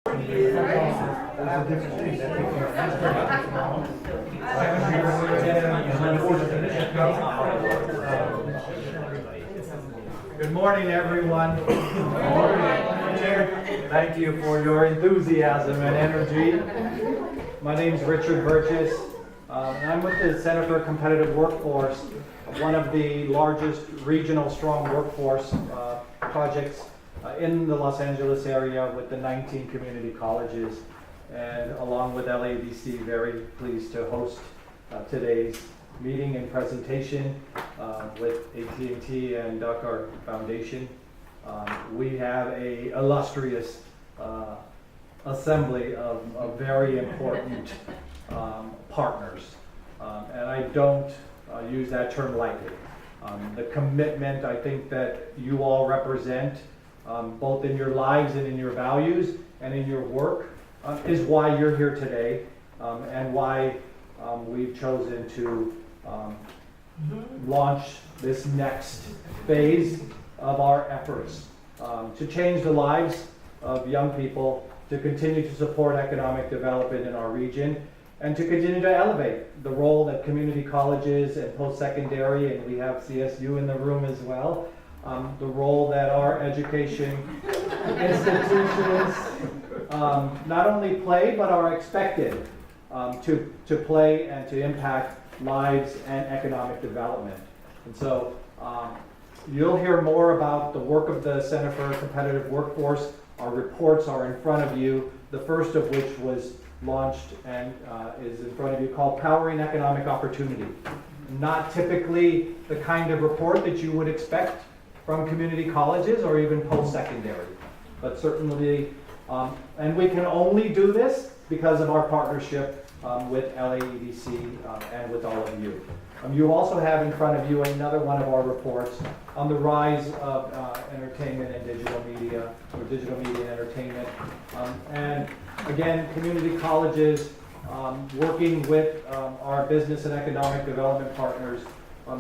Good morning, everyone. Thank you for your enthusiasm and energy. My name is Richard Burgess, and I'm with the Center for Competitive Workforce, one of the largest regional strong workforce projects in the Los Angeles area with the 19 community colleges. And along with LADC, very pleased to host today's meeting and presentation with At&T and Dakar Foundation. We have a illustrious assembly of very important partners, and I don't use that term lightly. The commitment I think that you all represent, both in your lives and in your values and in your work, is why you're here today, and why we've chosen to launch this next phase of our efforts to change the lives of young people, to continue to support economic development in our region, and to continue to elevate the role that community colleges and post-secondary, and we have CSU in the room as well, the role that our education institutions not only play but are expected to play and to impact lives and economic development. And so you'll hear more about the work of the Center for Competitive Workforce. Our reports are in front of you, the first of which was launched and is in front of you, called Powering Economic Opportunity. Not typically the kind of report that you would expect from community colleges or even post-secondary, but certainly, and we can only do this because of our partnership with LAEDC and with all of you. You also have in front of you another one of our reports on the rise of entertainment and digital media, or digital media and entertainment. And again, community colleges working with our business and economic development partners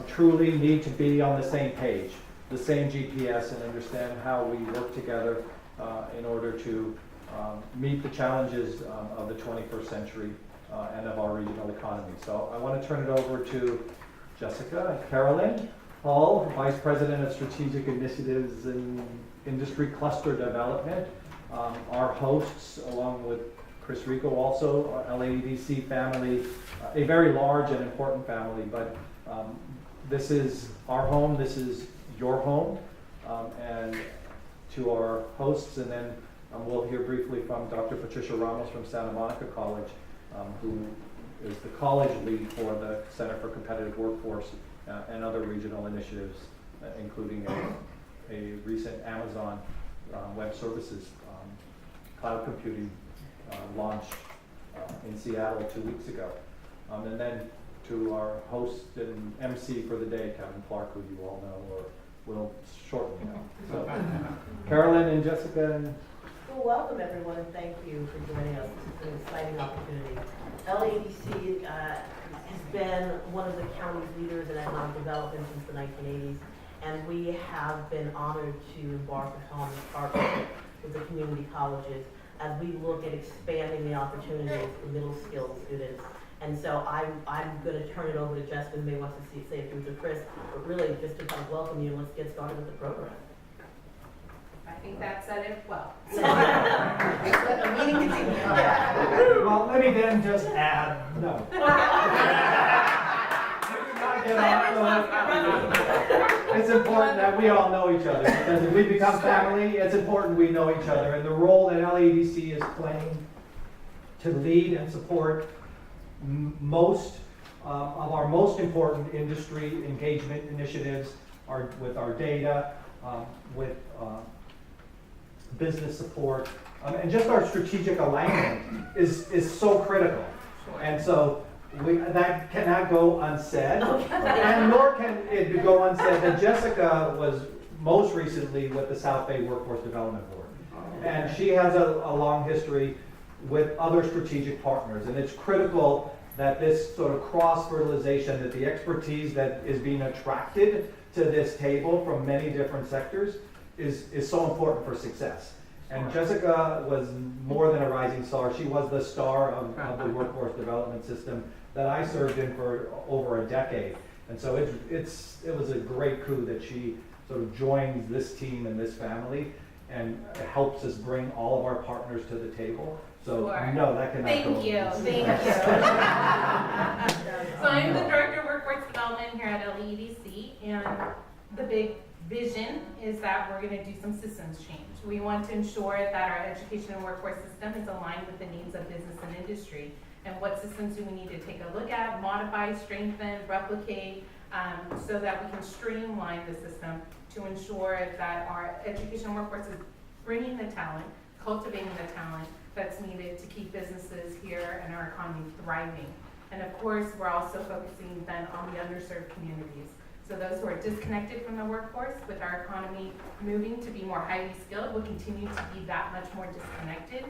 truly need to be on the same page, the same GPS, and understand how we work together in order to meet the challenges of the 21st century and of our regional economy. So I want to turn it over to Jessica and Carolyn Hall, Vice President of Strategic Initiatives and Industry Cluster Development. Our hosts, along with Chris Rico, also our LAEDC family, a very large and important family, but this is our home, this is your home, and to our hosts, and then we'll hear briefly from Dr. Patricia Ramos from Santa Monica College, who is the college lead for the Center for Competitive Workforce and other regional initiatives, including a recent Amazon Web Services cloud computing launch in Seattle 2 weeks ago. And then to our host and MC for the day, Kevin Clark, who you all know or will shortly know. So, Carolyn and Jessica. And well, welcome everyone, and thank you for joining us. This is an exciting opportunity. LADC has been one of the county's leaders in economic development since the 1980s, and we have been honored to embark upon this partnership with the community colleges as we look at expanding the opportunities for middle skilled students. And so I'm going to turn it over to Jessica, who may want to say a few to Chris, but really just to kind of welcome you and let's get started with the program. I think that said it well. The meeting continues. well, let me then just add, no. It's important that we all know each other, because if we become family, it's important we know each other. And the role that LADC is playing to lead and support most of our most important industry engagement initiatives are with our data, with business support, and just our strategic alignment is so critical. And so that cannot go unsaid, and nor can it go unsaid that Jessica was most recently with the South Bay Workforce Development Board. And she has a long history with other strategic partners, and it's critical that this sort of cross-fertilization, that the expertise that is being attracted to this table from many different sectors is so important for success. And Jessica was more than a rising star. She was the star of the workforce development system that I served in for over a decade. And so it was a great coup that she sort of joins this team and this family and helps us bring all of our partners to the table. So Sure. no, that cannot go Thank you, amiss. thank you. So I'm the Director of Workforce Development here at LEDC, and the big vision is that we're gonna do some systems change. We want to ensure that our education and workforce system is aligned with the needs of business and industry. And what systems do we need to take a look at, modify, strengthen, replicate, so that we can streamline the system to ensure that our education and workforce is bringing the talent, cultivating the talent that's needed to keep businesses here and our economy thriving. And of course, we're also focusing then on the underserved communities. So those who are disconnected from the workforce, with our economy moving to be more highly skilled, will continue to be that much more disconnected.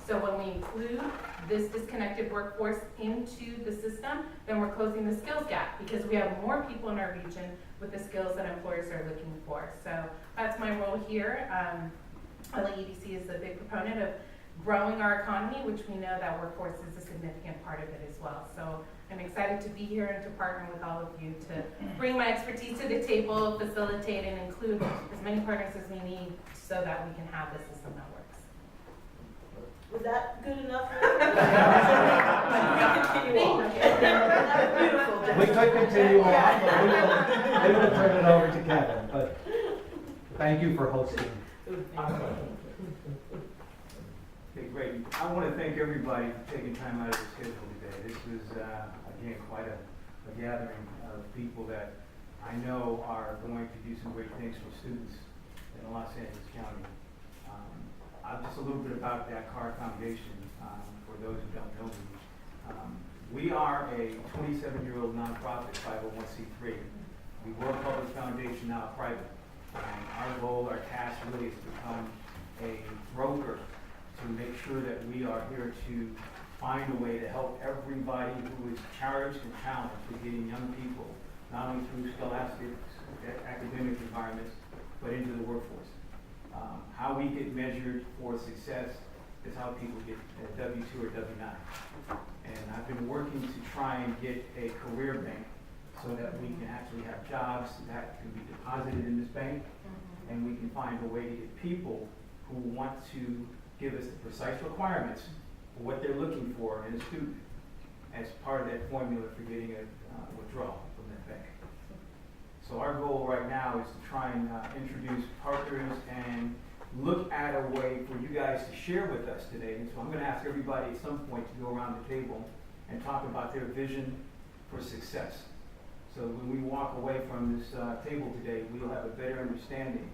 So when we include this disconnected workforce into the system, then we're closing the skills gap, because we have more people in our region with the skills that employers are looking for. So that's my role here. LEDC is a big proponent of growing our economy, which we know that workforce is a significant part of it as well. So I'm excited to be here and to partner with all of you to bring my expertise to the table, facilitate and include as many partners as we need so that we can have the system that works. Was that good enough? We could continue on, but we will turn it over to Kevin. But thank you for hosting. Okay, great. I want to thank everybody for taking time out of their schedule today. This was, again, quite a gathering of people that I know are going to do some great things for students in Los Angeles County. Just a little bit about Dakar Foundation, for those who don't know me. We are a 27-year-old nonprofit 501c3. We were a public foundation, now private. Our goal, our task really is to become a broker to make sure that we are here to find a way to help everybody who is charged and challenged with getting young people, not only through scholastic, academic environments, but into the workforce. How we get measured for success is how people get a W-2 or W-9. And I've been working to try and get a career bank so that we can actually have jobs that can be deposited in this bank, and we can find a way to get people who want to give us the precise requirements for what they're looking for in a student as part of that formula for getting a withdrawal from that bank. So our goal right now is to try and introduce partners and look at a way for you guys to share with us today. And so I'm going to ask everybody at some point to go around the table and talk about their vision for success. So when we walk away from this table today, we'll have a better understanding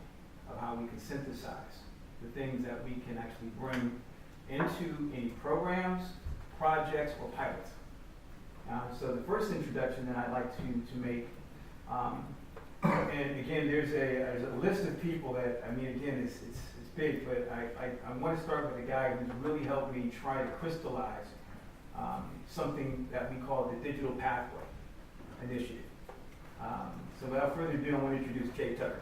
of how we can synthesize the things that we can actually bring into any programs, projects, or pilots. So the first introduction that I'd like to make, and again, there's a list of people that, I mean, again, it's big, but I want to start with a guy who's really helped me try to crystallize something that we call the Digital Pathway Initiative. So without further ado, I want to introduce Jay Tucker.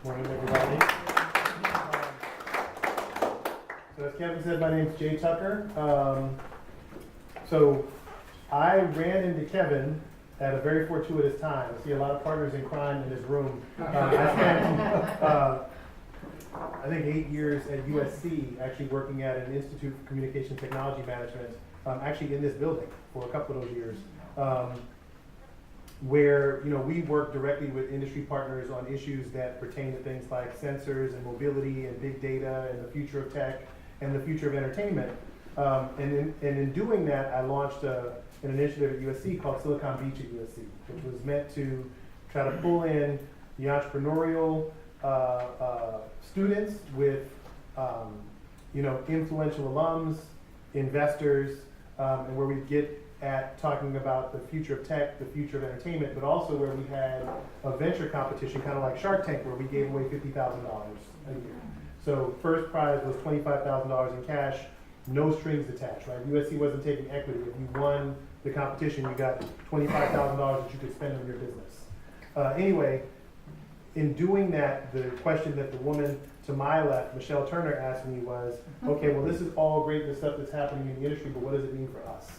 Morning, everybody. So as Kevin said, my name's Jay Tucker. So I ran into Kevin at a very fortuitous time. I see a lot of partners in crime in this room. I spent, I think 8 years at USC, actually working at an Institute for Communication Technology Management, actually in this building for a couple of those years. Where we work directly with industry partners on issues that pertain to things like sensors and mobility and big data and the future of tech and the future of entertainment. And in doing that, I launched an initiative at USC called Silicon Beach at USC, which was meant to try to pull in the entrepreneurial students with influential alums, investors, and where we get at talking about the future of tech, the future of entertainment, but also where we had a venture competition, kind of like Shark Tank, where we gave away $50,000 a year. So first prize was $25,000 in cash, no strings attached, right? USC wasn't taking equity. If you won the competition, you got $25,000 that you could spend on your business. Anyway, in doing that, the question that the woman to my left, Michelle Turner asked me was, okay, well, this is all great, the stuff that's happening in the industry, but what does it mean for us?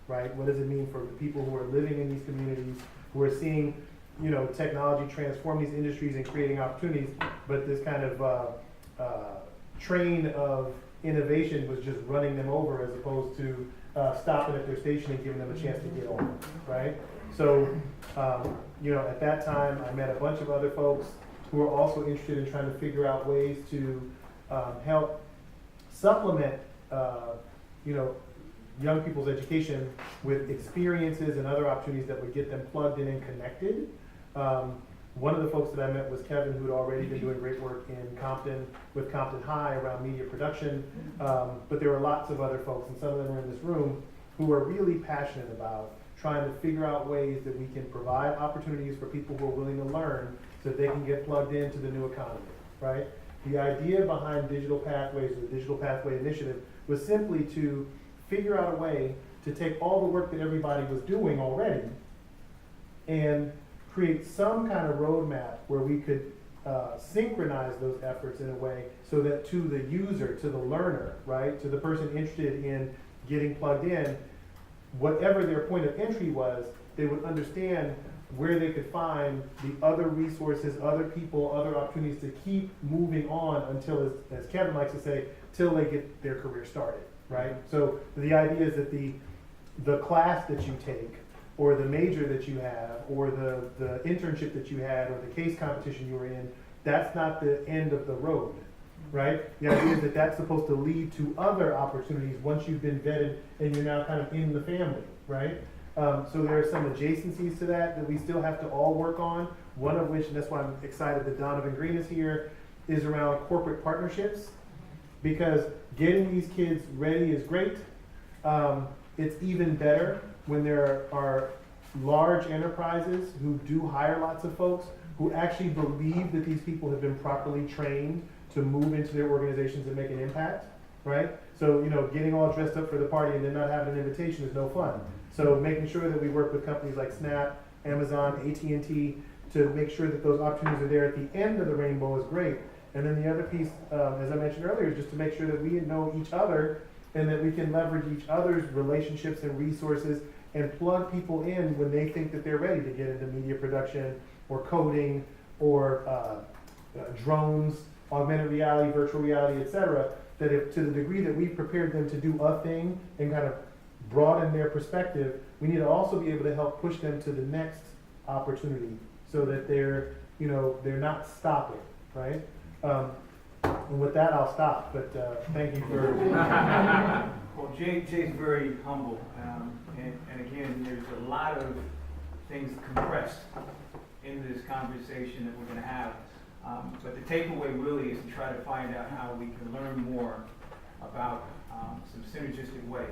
Right? What does it mean for the people who are living in these communities, who are seeing, you know, technology transform these industries and creating opportunities, but this kind of train of innovation was just running them over as opposed to stopping at their station and giving them a chance to get on, right? So, you know, at that time, I met a bunch of other folks who are also interested in trying to figure out ways to help supplement, you know, young people's education with experiences and other opportunities that would get them plugged in and connected. One of the folks that I met was Kevin, who had already been doing great work in Compton with Compton High around media production. But there were lots of other folks, and some of them are in this room, who were really passionate about trying to figure out ways that we can provide opportunities for people who are willing to learn so that they can get plugged into the new economy, right? The idea behind Digital Pathways, or the Digital Pathway Initiative, was simply to figure out a way to take all the work that everybody was doing already and create some kind of roadmap where we could synchronize those efforts in a way so that to the user, to the learner, right, to the person interested in getting plugged in, whatever their point of entry was, they would understand where they could find the other resources, other people, other opportunities to keep moving on until, as Kevin likes to say, till they get their career started, right? So the idea is that the class that you take, or the major that you have, or the internship that you had, or the case competition you were in, that's not the end of the road, right? The idea is that that's supposed to lead to other opportunities once you've been vetted and you're now kind of in the family, right? So there are some adjacencies to that we still have to all work on. One of which, and that's why I'm excited that Donovan Green is here, is around corporate partnerships. Because getting these kids ready is great. It's even better when there are large enterprises who do hire lots of folks who actually believe that these people have been properly trained to move into their organizations and make an impact, right? So, you know, getting all dressed up for the party and then not having an invitation is no fun. So making sure that we work with companies like Snap, Amazon, At&T to make sure that those opportunities are there at the end of the rainbow is great. And then the other piece, as I mentioned earlier, is just to make sure that we know each other and that we can leverage each other's relationships and resources and plug people in when they think that they're ready to get into media production or coding or drones, augmented reality, virtual reality, etc. That if to the degree that we've prepared them to do a thing and kind of broaden their perspective, we need to also be able to help push them to the next opportunity so that they're, you know, they're not stopping, right? And with that, I'll stop, but thank you for... Well, Jay's very humble, and again, there's a lot of things compressed in this conversation that we're going to have. But the takeaway really is to try to find out how we can learn more about some synergistic ways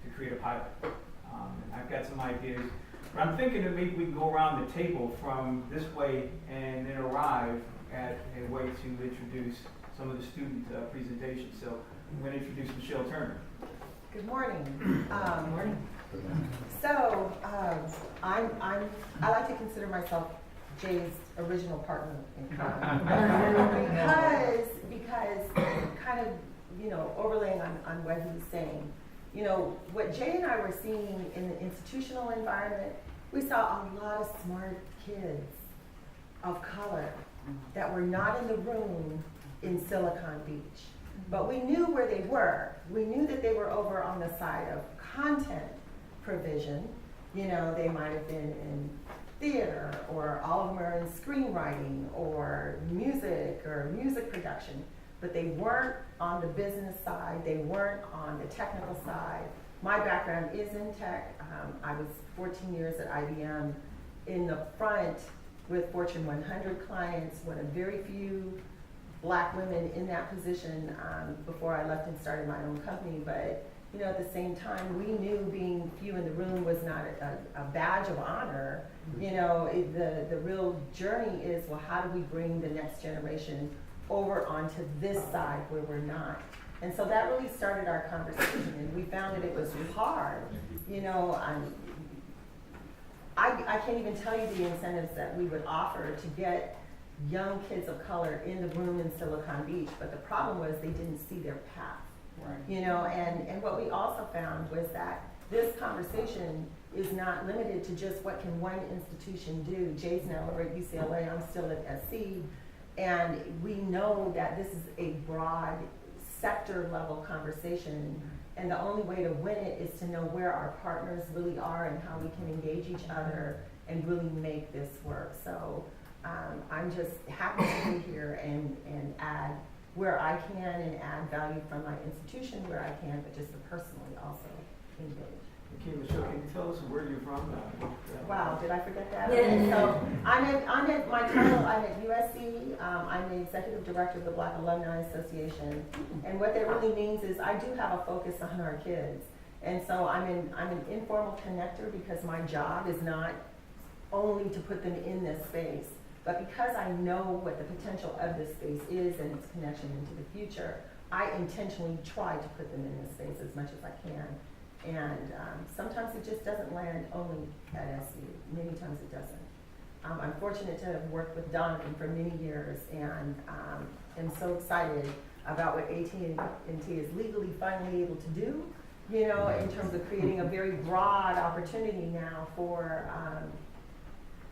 to create a pilot. And I've got some ideas, but I'm thinking that maybe we can go around the table from this way and then arrive at a way to introduce some of the student presentations. So I'm going to introduce Michelle Turner. Good morning. Good morning. So I like to consider myself Jay's original partner in crime because kind of, you know, overlaying on what he was saying, you know, what Jay and I were seeing in the institutional environment, we saw a lot of smart kids of color that were not in the room in Silicon Beach. But we knew where they were. We knew that they were over on the side of content provision. You know, they might have been in theater, or all of them are in screenwriting, or music production. But they weren't on the business side. They weren't on the technical side. My background is in tech. I was 14 years at IBM in the front with Fortune 100 clients, one of very few Black women in that position before I left and started my own company. But you know, at the same time, we knew being few in the room was not a badge of honor. You know, the real journey is, well, how do we bring the next generation over onto this side where we're not? And so that really started our conversation, and we found that it was hard. You know, I can't even tell you the incentives that we would offer to get young kids of color in the room in Silicon Beach, but the problem was they didn't see their path. You know, and what we also found was that this conversation is not limited to just what can one institution do. Jay's now over at UCLA, I'm still at SC, and we know that this is a broad sector level conversation, and the only way to win it is to know where our partners really are and how we can engage each other and really make this work. So I'm just happy to be here and add where I can and add value from my institution where I can, but just to personally also engage. Okay, Michelle, can you tell us where you're from? Wow, did I forget that? Yeah. Okay, so I'm at my title, I'm at USC. I'm the executive director of the Black Alumni Association. And what that really means is I do have a focus on our kids. And so I'm an informal connector because my job is not only to put them in this space, but because I know what the potential of this space is and its connection into the future, I intentionally try to put them in this space as much as I can. And sometimes it just doesn't land only at SU. Many times it doesn't. I'm fortunate to have worked with Donovan for many years, and am so excited about what AT&T is legally finally able to do, you know, in terms of creating a very broad opportunity now for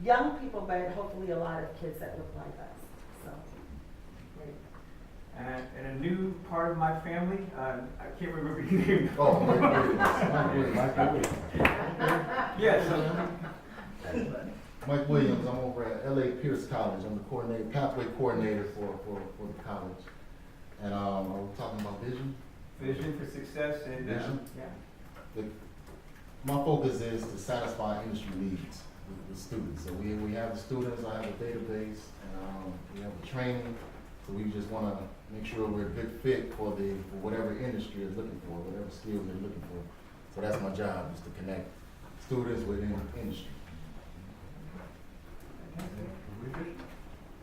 young people, but hopefully a lot of kids that look like us. So, great. And a new part of my family, I can't remember your name. Oh, Mike Williams. Yes. Mike Williams, I'm over at LA Pierce College. I'm the pathway coordinator for the college. And we're talking about vision. Vision for success and Vision. yeah. My focus is to satisfy industry needs with students. So we have the students, I have a database, and we have the training. So we just want to make sure we're a good fit for whatever industry is looking for, whatever skills they're looking for. So that's my job, is to connect students within industry.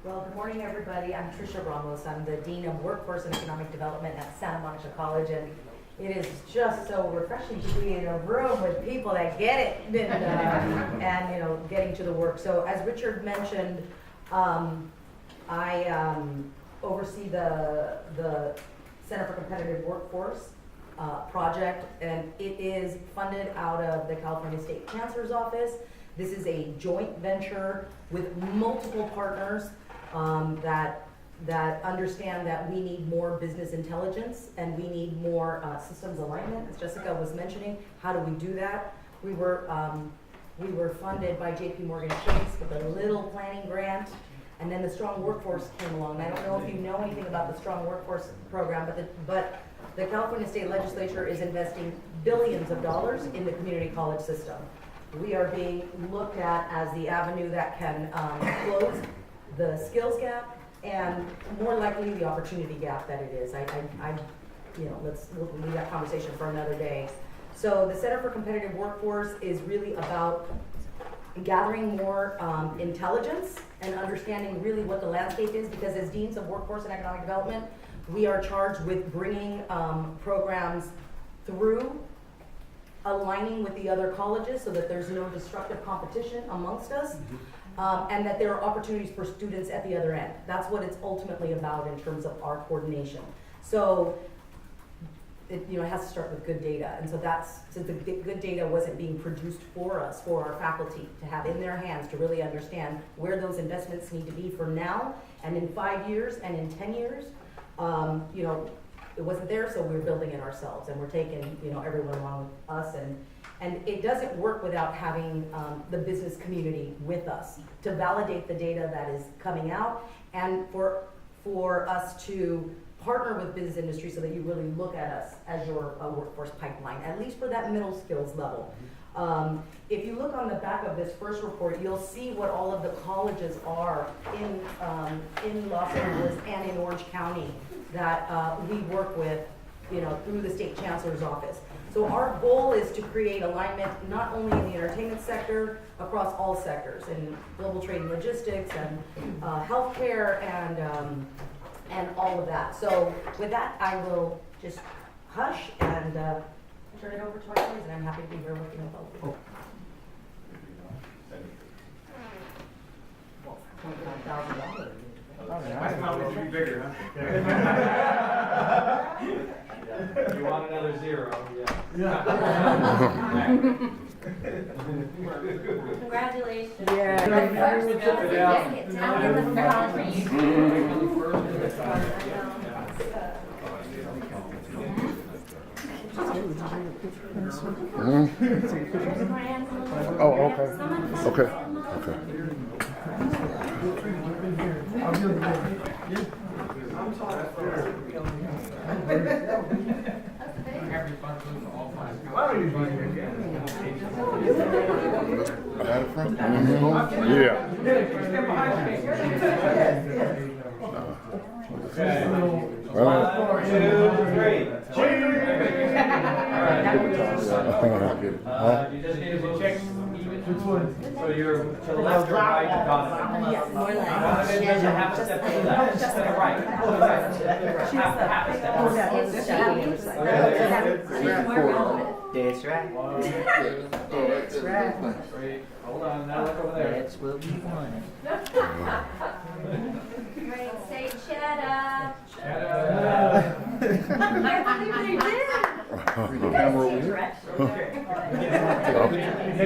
Well, good morning, everybody. I'm Tricia Ramos. I'm the Dean of Workforce and Economic Development at Santa Monica College, and it is just so refreshing to be in a room with people that get it and you know, getting to the work. So as Richard mentioned, I oversee the Center for Competitive Workforce project, and it is funded out of the California State Chancellor's Office. This is a joint venture with multiple partners that understand that we need more business intelligence and we need more systems alignment. As Jessica was mentioning, how do we do that? We were funded by JP Morgan Chase with a little planning grant, and then the Strong Workforce came along. I don't know if you know anything about the Strong Workforce program, but the California State Legislature is investing billions of dollars in the community college system. We are being looked at as the avenue that can close the skills gap and more likely the opportunity gap that it is. We'll leave that conversation for another day. So the Center for Competitive Workforce is really about gathering more intelligence and understanding really what the landscape is, because as Deans of Workforce and Economic Development, we are charged with bringing programs through, aligning with the other colleges so that there's no destructive competition amongst us, and that there are opportunities for students at the other end. That's what it's ultimately about in terms of our coordination. So it has to start with good data, and so since the good data wasn't being produced for us, for our faculty to have in their hands to really understand where those investments need to be for now and in 5 years and in 10 years, it wasn't there, so we're building it ourselves, and we're taking everyone along with us, and it doesn't work without having the business community with us to validate the data that is coming out, and for us to partner with business industry so that you really look at us as your workforce pipeline, at least for that middle skills level. If you look on the back of this first report, you'll see what all of the colleges are in Los Angeles and in Orange County that we work with, through the State Chancellor's Office. So our goal is to create alignment not only in the entertainment sector, across all sectors, in global trade and logistics and healthcare and all of that. So with that, I will just hush and turn it over to our colleagues, and I'm happy to be here working with all of you. $25,000. My smile should be bigger, huh? You want another zero, yeah. Congratulations. Yeah. Down in the front for you. Oh, okay. Okay. Okay. I had it from? Yeah. Okay. All right. 1, 2, 3. You just need to check. So you're to the left or right, Donovan? Yes, more like. Donovan doesn't have a step to the left, just to the right. Half a step. That's right. That's right. Great. Hold on, now look over there. That's what we wanted. Great, say cheddar. Cheddar. I believe they did. Camera over here. Direction.